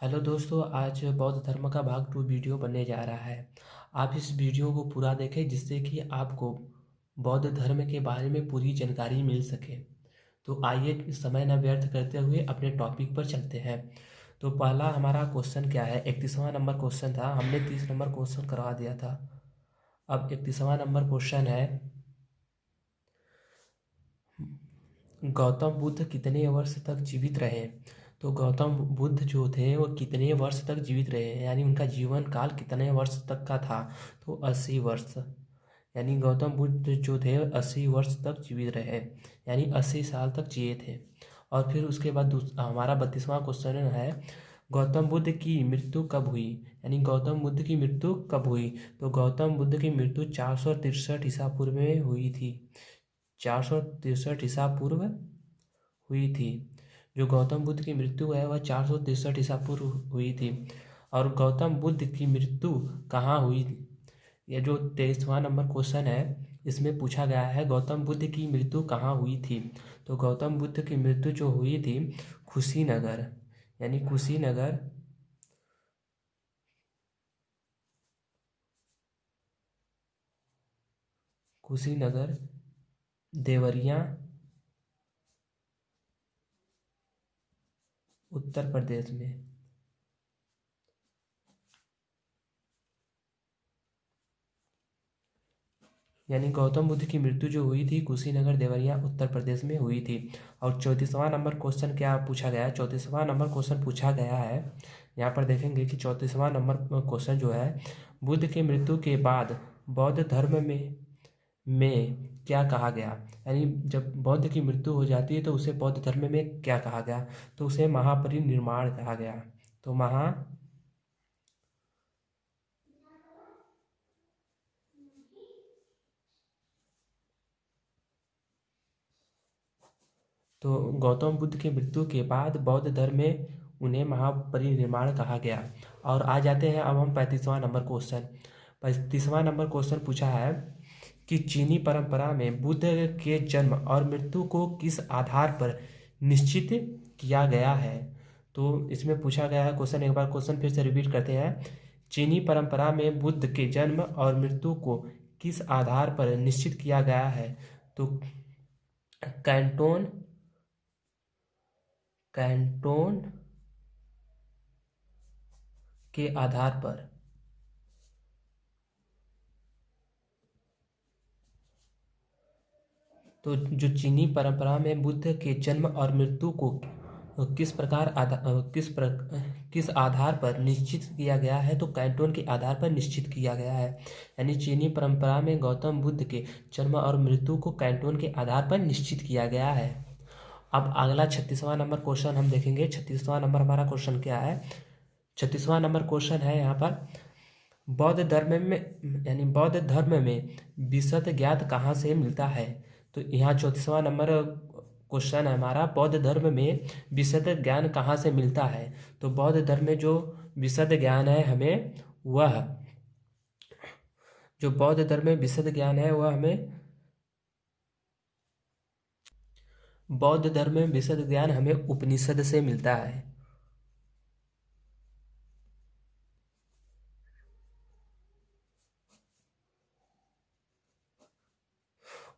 Hello दोस्तों, आज बौद्ध धर्म का भाग 2 वीडियो बनने जा रहा है। आप इस वीडियो को पूरा देखें जिससे कि आपको बौद्ध धर्म के बारे में पूरी जानकारी मिल सके। तो आइए समय न व्यर्थ करते हुए अपने टॉपिक पर चलते हैं। तो पहला हमारा क्वेश्चन क्या है? 31वां नंबर क्वेश्चन था, हमने 30 नंबर क्वेश्चन करवा दिया था। अब 31वां नंबर क्वेश्चन है, गौतम बुद्ध कितने वर्ष तक जीवित रहे? तो गौतम बुद्ध जो थे वो कितने वर्ष तक जीवित रहे, यानी उनका जीवन काल कितने वर्ष तक का था? तो 80 वर्ष। यानी गौतम बुद्ध जो थे 80 वर्ष तक जीवित रहे, यानी 80 साल तक जिए थे। और फिर उसके बाद हमारा 32वां क्वेश्चन है, गौतम बुद्ध की मृत्यु कब हुई? यानी गौतम बुद्ध की मृत्यु कब हुई? तो गौतम बुद्ध की मृत्यु 463 ईसा पूर्व में हुई थी। 463 ईसा पूर्व हुई थी। जो गौतम बुद्ध की मृत्यु है वह 463 ईसा पूर्व हुई थी। और गौतम बुद्ध की मृत्यु कहाँ हुई? ये जो 23वां नंबर क्वेश्चन है इसमें पूछा गया है, गौतम बुद्ध की मृत्यु कहाँ हुई थी? तो गौतम बुद्ध की मृत्यु जो हुई थी कुशीनगर, यानी कुशीनगर, कुशीनगर देवरिया, उत्तर प्रदेश में। यानी गौतम बुद्ध की मृत्यु जो हुई थी कुशीनगर देवरिया उत्तर प्रदेश में हुई थी। और 34वां नंबर क्वेश्चन क्या पूछा गया है? 34वां नंबर क्वेश्चन पूछा गया है, यहाँ पर देखेंगे कि 34वां नंबर क्वेश्चन जो है, बुद्ध की मृत्यु के बाद बौद्ध धर्म में क्या कहा गया? यानी जब बौद्ध की मृत्यु हो जाती है तो उसे बौद्ध धर्म में क्या कहा गया? तो उसे महापरिनिर्वाण कहा गया। तो तो गौतम बुद्ध की मृत्यु के बाद बौद्ध धर्म में उन्हें महापरिनिर्वाण कहा गया। और आ जाते हैं अब हम 35वां नंबर क्वेश्चन। 35वां नंबर क्वेश्चन पूछा है कि चीनी परंपरा में बुद्ध के जन्म और मृत्यु को किस आधार पर निश्चित किया गया है? तो इसमें पूछा गया है क्वेश्चन, एक बार क्वेश्चन फिर से रिपीट करते हैं। चीनी परंपरा में बुद्ध के जन्म और मृत्यु को किस आधार पर निश्चित किया गया है? तो कैंटोन कैंटोन के आधार पर। तो जो चीनी परंपरा में बुद्ध के जन्म और मृत्यु को किस आधार पर निश्चित किया गया है? तो कैंटोन के आधार पर निश्चित किया गया है। यानी चीनी परंपरा में गौतम बुद्ध के जन्म और मृत्यु को कैंटोन के आधार पर निश्चित किया गया है। अब अगला 36वां नंबर क्वेश्चन हम देखेंगे। 36वां नंबर हमारा क्वेश्चन क्या है? 36वां नंबर क्वेश्चन है यहाँ पर, बौद्ध धर्म में, यानी बौद्ध धर्म में विशद ज्ञात कहाँ से मिलता है? तो यहाँ 34वां नंबर क्वेश्चन है हमारा, बौद्ध धर्म में विशद ज्ञान कहाँ से मिलता है? तो बौद्ध धर्म में जो विशद ज्ञान है हमें वह जो बौद्ध धर्म में विशद ज्ञान है वह हमें बौद्ध धर्म में विशद ज्ञान हमें उपनिषद से मिलता है।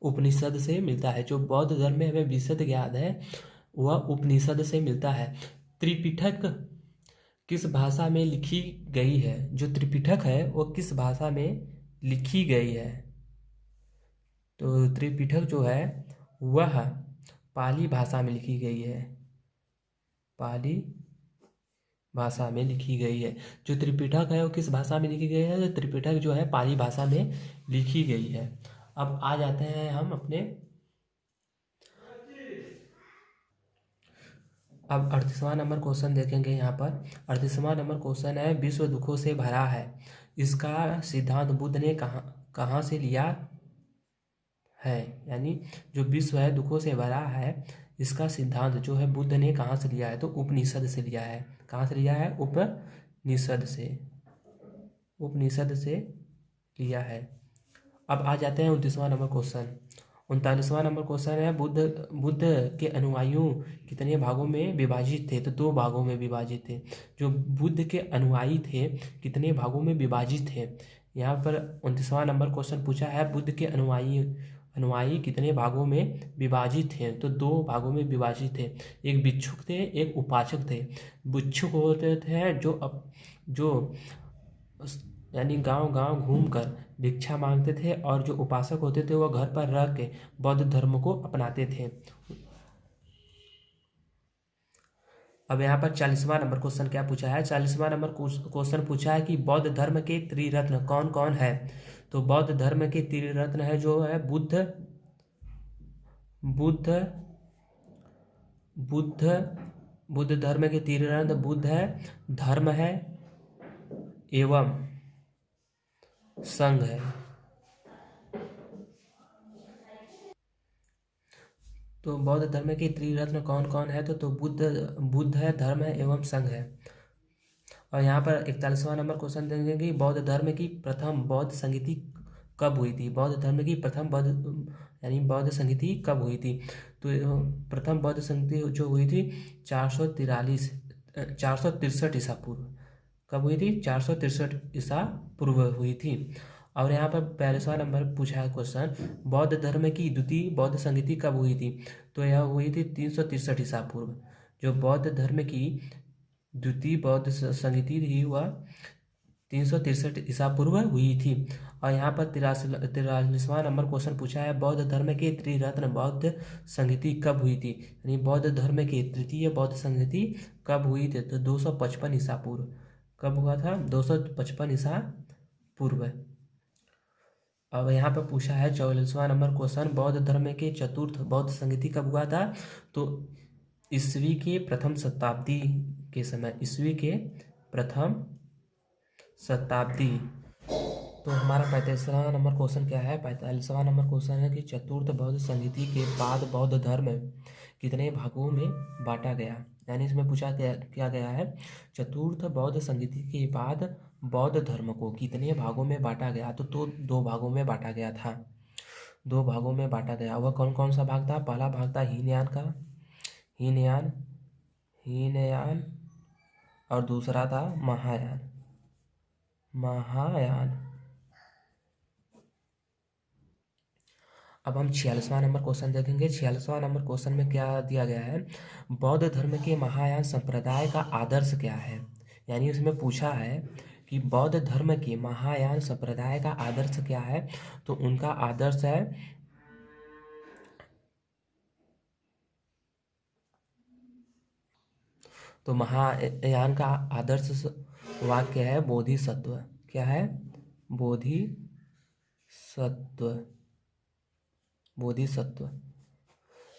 उपनिषद से मिलता है। जो बौद्ध धर्म में हमें विशद ज्ञान है वह उपनिषद से मिलता है। त्रिपिटक किस भाषा में लिखी गई है? जो त्रिपिटक है वो किस भाषा में लिखी गई है? तो त्रिपिटक जो है वह पाली भाषा में लिखी गई है। पाली भाषा में लिखी गई है। जो त्रिपिटक है वो किस भाषा में लिखी गई है? तो त्रिपिटक जो है पाली भाषा में लिखी गई है। अब आ जाते हैं हम अपने अब 38वां नंबर क्वेश्चन देखेंगे। यहाँ पर 38वां नंबर क्वेश्चन है, विश्व दुखों से भरा है, इसका सिद्धांत बुद्ध ने कहाँ कहाँ से लिया है? यानी जो विश्व है दुखों से भरा है, इसका सिद्धांत जो है बुद्ध ने कहाँ से लिया है? तो उपनिषद से लिया है। कहाँ से लिया है? उपनिषद से लिया है। अब आ जाते हैं 29वां नंबर क्वेश्चन। 39वां नंबर क्वेश्चन है, बुद्ध के अनुयायियों कितने भागों में विभाजित थे? तो 2 भागों में विभाजित थे। जो बुद्ध के अनुयायी थे कितने भागों में विभाजित थे? यहाँ पर 29वां नंबर क्वेश्चन पूछा है, बुद्ध के अनुयायी कितने भागों में विभाजित थे? तो 2 भागों में विभाजित थे। एक भिक्षुक थे, एक उपासक थे। भिक्षुक होते थे जो यानी गांव गांव घूमकर भिक्षा मांगते थे, और जो उपासक होते थे वो घर पर रह के बौद्ध धर्म को अपनाते थे। अब यहाँ पर 40वां नंबर क्वेश्चन क्या पूछा है? 40वां नंबर क्वेश्चन पूछा है कि बौद्ध धर्म के त्रिरत्न कौन कौन है? तो बौद्ध धर्म के त्रिरत्न है जो है बुद्ध बुद्ध धर्म के त्रिरत्न बुद्ध है, धर्म है एवं संघ है। तो बौद्ध धर्म के त्रिरत्न कौन कौन है? तो बुद्ध है, धर्म है एवं संघ है। और यहाँ पर 41वां नंबर क्वेश्चन देंगे कि बौद्ध धर्म की प्रथम बौद्ध संगीति कब हुई थी? बौद्ध धर्म की प्रथम बौद्ध संगीति कब हुई थी? तो प्रथम बौद्ध संगीति जो हुई थी 463 ईसा पूर्व। कब हुई थी? 463 ईसा पूर्व हुई थी। और यहाँ पर 42वां नंबर पूछा है क्वेश्चन, बौद्ध धर्म की द्वितीय बौद्ध संगीति कब हुई थी? तो यह हुई थी 363 ईसा पूर्व। जो बौद्ध धर्म की द्वितीय बौद्ध संगीति थी वह 363 ईसा पूर्व हुई थी। और यहाँ पर 43वां नंबर क्वेश्चन पूछा है, बौद्ध धर्म के त्रिरत्न बौद्ध संगीति कब हुई थी? यानी बौद्ध धर्म की तृतीय बौद्ध संगीति कब हुई थी? तो 255 ईसा पूर्व। कब हुआ था? 255 ईसा पूर्व। अब यहाँ पर पूछा है 44वां नंबर क्वेश्चन, बौद्ध धर्म के चतुर्थ बौद्ध संगीति कब हुआ था? तो ईस्वी के प्रथम शताब्दी के समय, ईस्वी के प्रथम शताब्दी। तो हमारा 45वां नंबर क्वेश्चन क्या है? 45वां नंबर क्वेश्चन है कि चतुर्थ बौद्ध संगीति के बाद बौद्ध धर्म कितने भागों में बांटा गया? यानी इसमें पूछा क्या गया है, चतुर्थ बौद्ध संगीति के बाद बौद्ध धर्म को कितने भागों में बांटा गया? तो 2 भागों में बांटा गया था। 2 भागों में बांटा गया। वह कौन कौन सा भाग था? पहला भाग था हीनयान का, हीनयान, और दूसरा था महायान। अब हम 46वां नंबर क्वेश्चन देखेंगे। 46वां नंबर क्वेश्चन में क्या दिया गया है, बौद्ध धर्म के महायान संप्रदाय का आदर्श क्या है? यानी उसमें पूछा है कि बौद्ध धर्म के महायान संप्रदाय का आदर्श क्या है? तो उनका आदर्श है, तो महायान का आदर्श वाक्य है बोधिसत्व। क्या है? बोधिसत्व।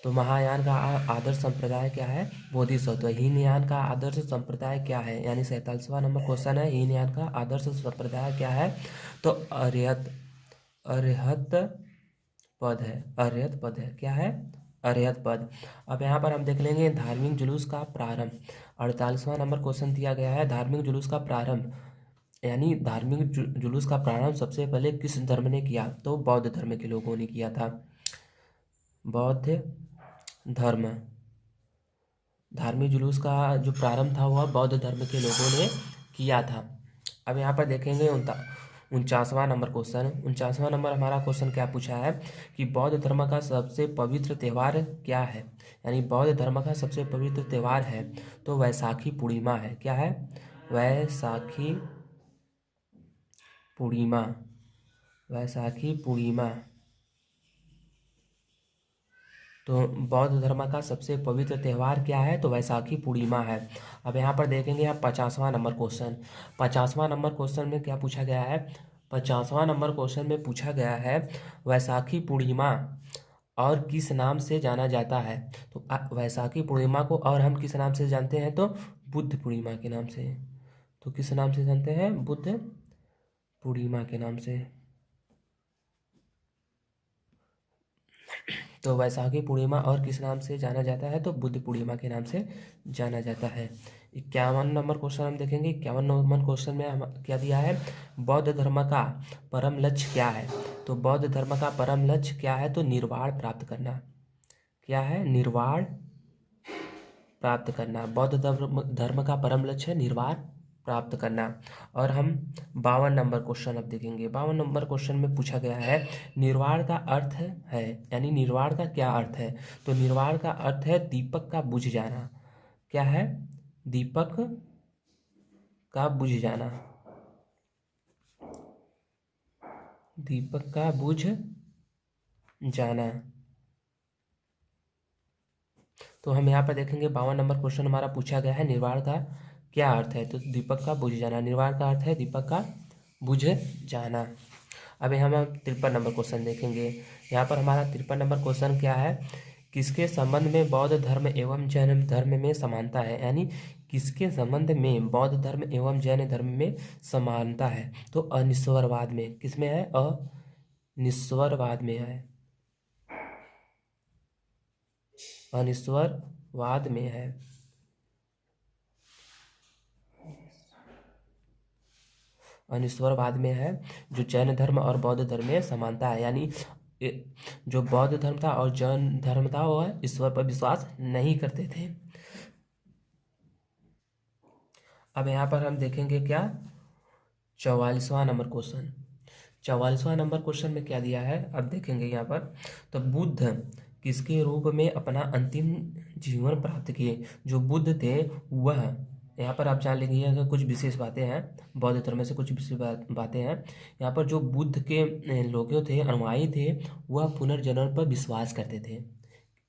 तो महायान का आदर्श संप्रदाय क्या है? बोधिसत्व। हीनयान का आदर्श संप्रदाय क्या है? यानी 47वां नंबर क्वेश्चन है, हीनयान का आदर्श संप्रदाय क्या है? तो अरहत पद है। क्या है? अरहत पद। अब यहाँ पर हम देख लेंगे धार्मिक जुलूस का प्रारंभ। 48वां नंबर क्वेश्चन दिया गया है, धार्मिक जुलूस का प्रारंभ, यानी धार्मिक जुलूस का प्रारंभ सबसे पहले किस धर्म ने किया? तो बौद्ध धर्म के लोगों ने किया था। बौद्ध धर्म, धार्मिक जुलूस का जो प्रारंभ था वह बौद्ध धर्म के लोगों ने किया था। अब यहाँ पर देखेंगे 49वां नंबर क्वेश्चन। 49वां नंबर हमारा क्वेश्चन क्या पूछा है कि बौद्ध धर्म का सबसे पवित्र त्यौहार क्या है? यानी बौद्ध धर्म का सबसे पवित्र त्यौहार है तो वैशाखी पूर्णिमा है। क्या है? वैशाखी पूर्णिमा। तो बौद्ध धर्म का सबसे पवित्र त्यौहार क्या है? तो वैशाखी पूर्णिमा है। अब यहाँ पर देखेंगे आप 50वां नंबर क्वेश्चन। 50वां नंबर क्वेश्चन में क्या पूछा गया है? 50वां नंबर क्वेश्चन में पूछा गया है वैशाखी पूर्णिमा और किस नाम से जाना जाता है? तो वैशाखी पूर्णिमा को और हम किस नाम से जानते हैं? तो बुद्ध पूर्णिमा के नाम से। तो किस नाम से जानते हैं? बुद्ध पूर्णिमा के नाम से। तो वैशाखी पूर्णिमा और किस नाम से जाना जाता है? तो बुद्ध पूर्णिमा के नाम से जाना जाता है। 51 नंबर क्वेश्चन हम देखेंगे। 51 नंबर क्वेश्चन में हम क्या दिया है, बौद्ध धर्म का परम लक्ष्य क्या है। तो बौद्ध धर्म का परम लक्ष्य क्या है, तो निर्वाण प्राप्त करना। क्या है, निर्वाण प्राप्त करना। बौद्ध धर्म का परम लक्ष्य है निर्वाण प्राप्त करना। और हम 52 नंबर क्वेश्चन अब देखेंगे। 52 नंबर क्वेश्चन में पूछा गया है निर्वाण का अर्थ है, यानी निर्वाण का क्या अर्थ है। तो निर्वाण का अर्थ है दीपक का बुझ जाना। क्या है, दीपक का बुझ जाना। दीपक का बुझ जाना। तो हम यहाँ पर देखेंगे 52 नंबर क्वेश्चन हमारा पूछा गया है निर्वाण का क्या अर्थ है। तो दीपक का बुझ जाना, निर्वाण का अर्थ है दीपक का बुझ जाना। अभी हम 53 नंबर क्वेश्चन देखेंगे। यहाँ पर हमारा 53 नंबर क्वेश्चन क्या है, किसके संबंध में बौद्ध धर्म एवं जैन धर्म में समानता है। यानी किसके संबंध में बौद्ध धर्म एवं जैन धर्म में समानता है। तो अनिश्वरवाद में। किसमें है, अनिश्वरवाद में है। अनिश्वरवाद में है। अनिश्वरवाद में है, जो जैन धर्म और बौद्ध धर्म में समानता है। यानी जो बौद्ध धर्म था और जैन धर्म था वह ईश्वर पर विश्वास नहीं करते थे। अब यहाँ पर हम देखेंगे क्या, 44वां नंबर क्वेश्चन। 44वां नंबर क्वेश्चन में क्या दिया है अब देखेंगे यहाँ पर। तो बुद्ध किसके रूप में अपना अंतिम जीवन प्राप्त किए। जो बुद्ध थे वह, यहाँ पर आप जान लेंगे कि कुछ विशेष बातें हैं बौद्ध धर्म से, कुछ विशेष बातें हैं यहाँ पर। जो बुद्ध के लोग थे, अनुयायी थे, वह पुनर्जन्म पर विश्वास करते थे।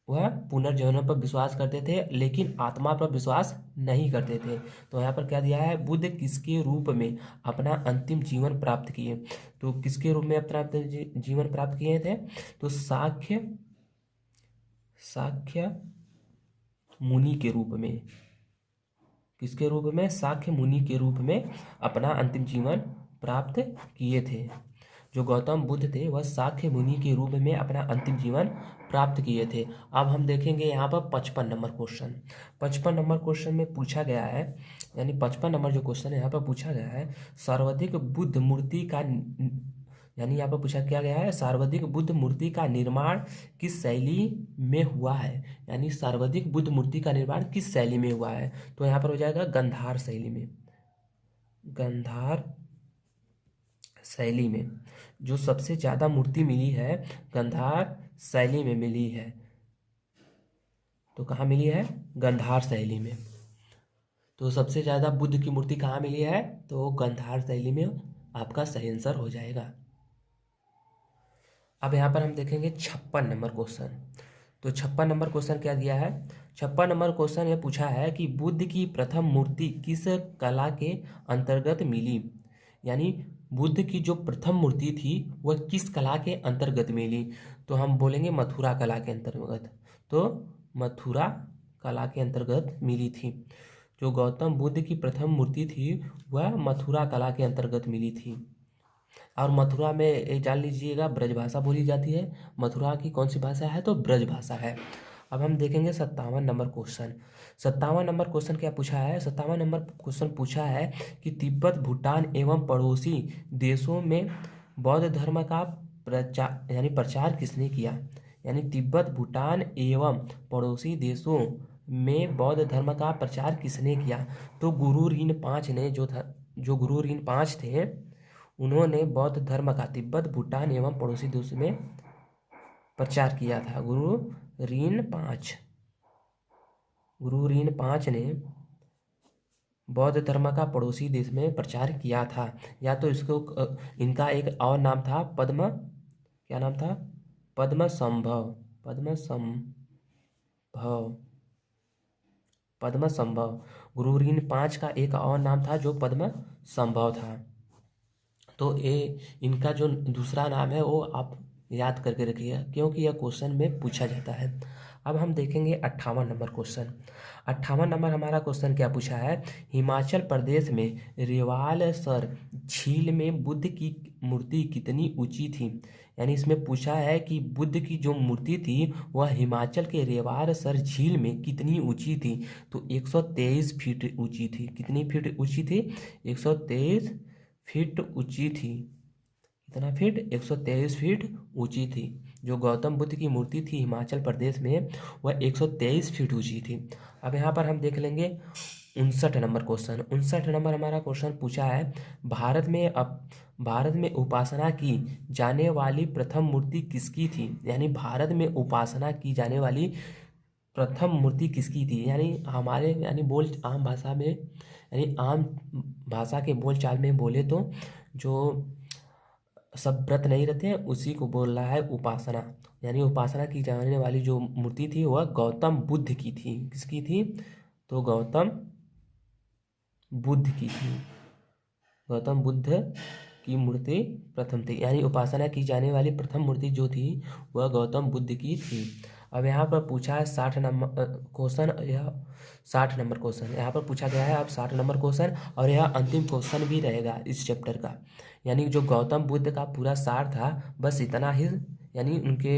वह पुनर्जन्म पर विश्वास करते थे लेकिन आत्मा पर विश्वास नहीं करते थे। तो यहाँ पर क्या दिया है, बुद्ध किसके रूप में अपना अंतिम जीवन प्राप्त किए। तो किसके रूप में अपना जीवन प्राप्त किए थे, तो साक्य मुनि के रूप में। किसके रूप में, साक्य मुनि के रूप में अपना अंतिम जीवन प्राप्त किए थे। जो गौतम बुद्ध थे वह साक्य मुनि के रूप में अपना अंतिम जीवन प्राप्त किए थे। अब हम देखेंगे यहाँ पर 55 नंबर क्वेश्चन। 55 नंबर क्वेश्चन में पूछा गया है, यानी 55 नंबर जो क्वेश्चन है यहाँ पर पूछा गया है, सर्वाधिक बुद्ध मूर्ति का, यानी यहाँ पर पूछा क्या गया है, सर्वाधिक बुद्ध मूर्ति का निर्माण किस शैली में हुआ है। यानी सर्वाधिक बुद्ध मूर्ति का निर्माण किस शैली में हुआ है। तो यहाँ पर हो जाएगा गांधार शैली में। गांधार शैली में जो सबसे ज़्यादा मूर्ति मिली है गांधार शैली में मिली है। तो कहाँ मिली है, गांधार शैली में। तो सबसे ज़्यादा बुद्ध की मूर्ति कहाँ मिली है, तो गांधार शैली में आपका सही आंसर हो जाएगा। अब यहाँ पर हम देखेंगे 56 नंबर क्वेश्चन। तो 56 नंबर क्वेश्चन क्या दिया है, 56 नंबर क्वेश्चन ये पूछा है कि बुद्ध की प्रथम मूर्ति किस कला के अंतर्गत मिली। यानी बुद्ध की जो प्रथम मूर्ति थी वह किस कला के अंतर्गत मिली। तो हम बोलेंगे मथुरा कला के अंतर्गत। तो मथुरा कला के अंतर्गत मिली थी। जो गौतम बुद्ध की प्रथम मूर्ति थी वह मथुरा कला के अंतर्गत मिली थी। और मथुरा में एक जान लीजिएगा ब्रज भाषा बोली जाती है। मथुरा की कौन सी भाषा है, तो ब्रज भाषा है। अब हम देखेंगे 57 नंबर क्वेश्चन। 57 नंबर क्वेश्चन क्या पूछा है, 57 नंबर क्वेश्चन पूछा है कि तिब्बत, भूटान एवं पड़ोसी देशों में बौद्ध धर्म का प्रचार, यानी प्रचार किसने किया। यानी तिब्बत, भूटान एवं पड़ोसी देशों में बौद्ध धर्म का प्रचार किसने किया। तो गुरु रीन 5 ने, जो गुरु रीन 5 थे उन्होंने बौद्ध धर्म का तिब्बत, भूटान एवं पड़ोसी देश में प्रचार किया था। गुरु रीन 5 ने बौद्ध धर्म का पड़ोसी देश में प्रचार किया था। या तो इसको इनका एक और नाम था पद्म, क्या नाम था, पद्म संभव। गुरु रीन 5 का एक और नाम था जो पद्म संभव था। तो ये इनका जो दूसरा नाम है वो आप याद करके रखिएगा क्योंकि यह क्वेश्चन में पूछा जाता है। अब हम देखेंगे 58 नंबर क्वेश्चन। 58 नंबर हमारा क्वेश्चन क्या पूछा है, हिमाचल प्रदेश में रेवालसर झील में बुद्ध की मूर्ति कितनी ऊंची थी। यानी इसमें पूछा है कि बुद्ध की जो मूर्ति थी वह हिमाचल के रेवालसर झील में कितनी ऊंची थी। तो 123 फीट ऊंची थी। कितनी फीट ऊंची थी? 123 फीट ऊंची थी। कितना फीट? 123 फीट ऊंची थी। जो गौतम बुद्ध की मूर्ति थी हिमाचल प्रदेश में वह 123 फीट ऊंची थी। अब यहाँ पर हम देख लेंगे 59 नंबर क्वेश्चन। 59 नंबर हमारा क्वेश्चन पूछा है, भारत में उपासना की जाने वाली प्रथम मूर्ति किसकी थी। यानी भारत में उपासना की जाने वाली प्रथम मूर्ति किसकी थी। यानी हमारे बोल आम भाषा में आम भाषा के बोल चाल में बोले तो जो सब व्रत नहीं रहते हैं उसी को बोल रहा है उपासना। यानी उपासना की जाने वाली जो मूर्ति थी वह गौतम बुद्ध की थी। किसकी थी? तो गौतम बुद्ध की थी। गौतम बुद्ध की मूर्ति प्रथम थी। यानी उपासना की जाने वाली प्रथम मूर्ति जो थी वह गौतम बुद्ध की थी। अब यहाँ पर पूछा है 60 नंबर क्वेश्चन। यह 60 नंबर क्वेश्चन यहाँ पर पूछा गया है। अब 60 नंबर क्वेश्चन और यह अंतिम क्वेश्चन भी रहेगा इस चैप्टर का। यानी जो गौतम बुद्ध का पूरा सार था बस इतना ही। यानी उनके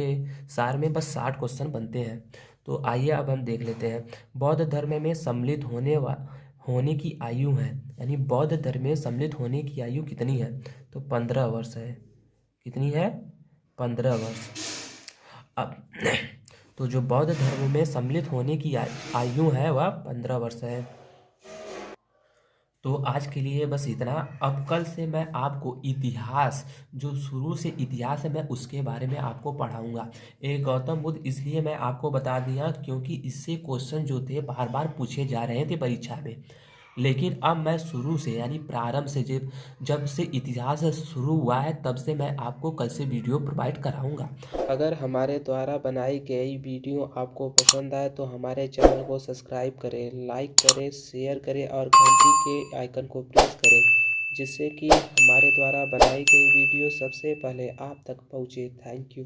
सार में बस 60 क्वेश्चन बनते हैं। तो आइए अब हम देख लेते हैं। बौद्ध धर्म में सम्मिलित होने की आयु है। यानी बौद्ध धर्म में सम्मिलित होने की आयु कितनी है? तो 15 वर्ष है। कितनी है? 15 वर्ष। अब तो जो बौद्ध धर्म में सम्मिलित होने की आयु है वह 15 वर्ष है। तो आज के लिए बस इतना। अब कल से मैं आपको इतिहास, जो शुरू से इतिहास है मैं उसके बारे में आपको पढ़ाऊंगा। ये गौतम बुद्ध इसलिए मैं आपको बता दिया क्योंकि इससे क्वेश्चन जो थे बार बार पूछे जा रहे थे परीक्षा में। लेकिन अब मैं शुरू से यानी प्रारंभ से जब से इतिहास शुरू हुआ है तब से मैं आपको कल से वीडियो प्रोवाइड कराऊंगा। अगर हमारे द्वारा बनाई गई वीडियो आपको पसंद आए तो हमारे चैनल को सब्सक्राइब करें, लाइक करें, शेयर करें और घंटी के आइकन को प्रेस करें, जिससे कि हमारे द्वारा बनाई गई वीडियो सबसे पहले आप तक पहुँचे। Thank you.